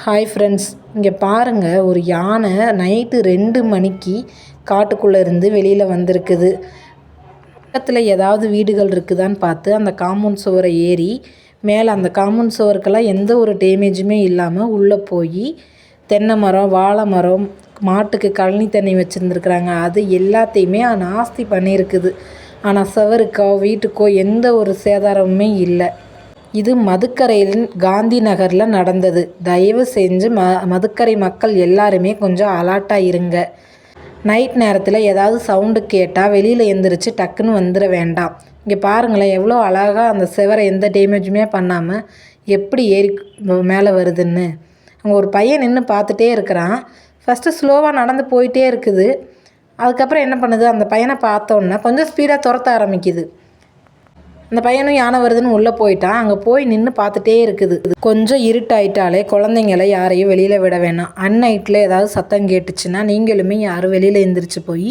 Hi friends, இங்கே பாருங்கள். ஒரு யானை நைட்டு 2 மணிக்கு காட்டுக்குள்ளே இருந்து வெளியில் வந்திருக்குது. பக்கத்தில் ஏதாவது வீடுகள் இருக்குதான்னு பார்த்து அந்த காம்பவுண்ட் சுவரை ஏறி மேலே அந்த காம்பவுண்ட் சுவருக்கெல்லாம் எந்த ஒரு டேமேஜுமே இல்லாமல் உள்ளே போய் தென்னை மரம், வாழை மரம், மாட்டுக்கு கழனி தண்ணி வச்சுருந்துருக்குறாங்க. அது எல்லாத்தையுமே நாஸ்தி பண்ணியிருக்குது. ஆனால் சுவருக்கோ வீட்டுக்கோ எந்த ஒரு சேதாரமுமே இல்லை. இது மதுக்கரையில் காந்தி நகரில் நடந்தது. தயவு செஞ்சு மதுக்கரை மக்கள் எல்லாருமே கொஞ்சம் அலர்ட்டாக இருங்க. நைட் நேரத்தில் ஏதாவது சவுண்டு கேட்டால் வெளியில் எழுந்திரிச்சு டக்குன்னு வந்துட வேண்டாம். இங்கே பாருங்களேன், எவ்வளோ அழகாக அந்த சுவரை எந்த டேமேஜுமே பண்ணாமல் எப்படி ஏறி மேலே வருதுன்னு. அங்கே ஒரு பையன் நின்று பார்த்துட்டே இருக்கிறான். ஃபஸ்ட்டு ஸ்லோவாக நடந்து போயிட்டே இருக்குது. அதுக்கப்புறம் என்ன பண்ணுது, அந்த பையனை பார்த்தோன்னா கொஞ்சம் ஸ்பீடாக துரத்த ஆரம்பிக்குது. அந்த பையனும் யானை வருதுன்னு உள்ளே போயிட்டான். அங்கே போய் நின்று பார்த்துட்டே இருக்குது. கொஞ்சம் இருட்டாயிட்டாலே குழந்தைங்களை யாரையும் வெளியில் விட வேணாம். அந்நைட்டில் ஏதாவது சத்தம் கேட்டுச்சுன்னா நீங்களுமே யாரும் வெளியில் எழுந்திரிச்சு போய்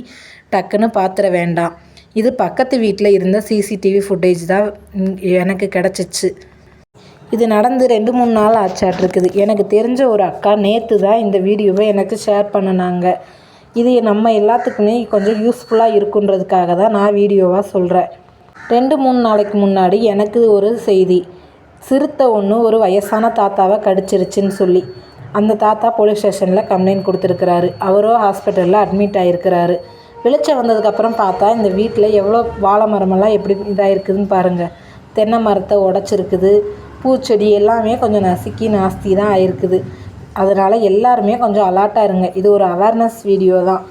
டக்குன்னு பார்த்துட வேண்டாம். இது பக்கத்து வீட்டில் இருந்த சிசிடிவி ஃபுட்டேஜ் தான் எனக்கு கிடச்சிச்சு. இது நடந்து 2-3 நாள் ஆச்சாட்டிருக்குது. எனக்கு தெரிஞ்ச ஒரு அக்கா நேற்று தான் இந்த வீடியோவை எனக்கு ஷேர் பண்ணினாங்க. இது நம்ம எல்லாத்துக்குமே கொஞ்சம் யூஸ்ஃபுல்லாக இருக்குன்றதுக்காக தான் நான் வீடியோவாக சொல்கிறேன். 2-3 நாளைக்கு முன்னாடி எனக்கு ஒரு செய்தி. சிறுத்தை ஒன்று ஒரு வயசான தாத்தாவை கடிச்சிருச்சுன்னு சொல்லி அந்த தாத்தா போலீஸ் ஸ்டேஷனில் கம்ப்ளைண்ட் கொடுத்துருக்கிறாரு. அவரோ ஹாஸ்பிட்டலில் அட்மிட் ஆகிருக்கிறாரு. வெளிச்சம் வந்ததுக்கப்புறம் பார்த்தா இந்த வீட்டில் எவ்வளோ வாழை மரமெல்லாம் எப்படி இதாகிருக்குதுன்னு பாருங்கள். தென்னை மரத்தை உடச்சிருக்குது. பூச்செடி எல்லாமே கொஞ்சம் நசுக்கி நாஸ்தி தான் ஆகிருக்குது. அதனால் எல்லாருமே கொஞ்சம் அலர்ட்டாக இருங்க. இது ஒரு அவேர்னஸ் வீடியோ தான்.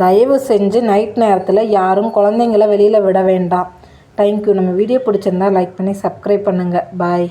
தயவு செஞ்சு நைட் நேரத்தில் யாரும் குழந்தைங்கள வெளியில் விட வேண்டாம். தேங்க்யூ. நம்ம வீடியோ பிடிச்சிருந்தா லைக் பண்ணி சப்ஸ்கிரைப் பண்ணுங்கள். பாய்.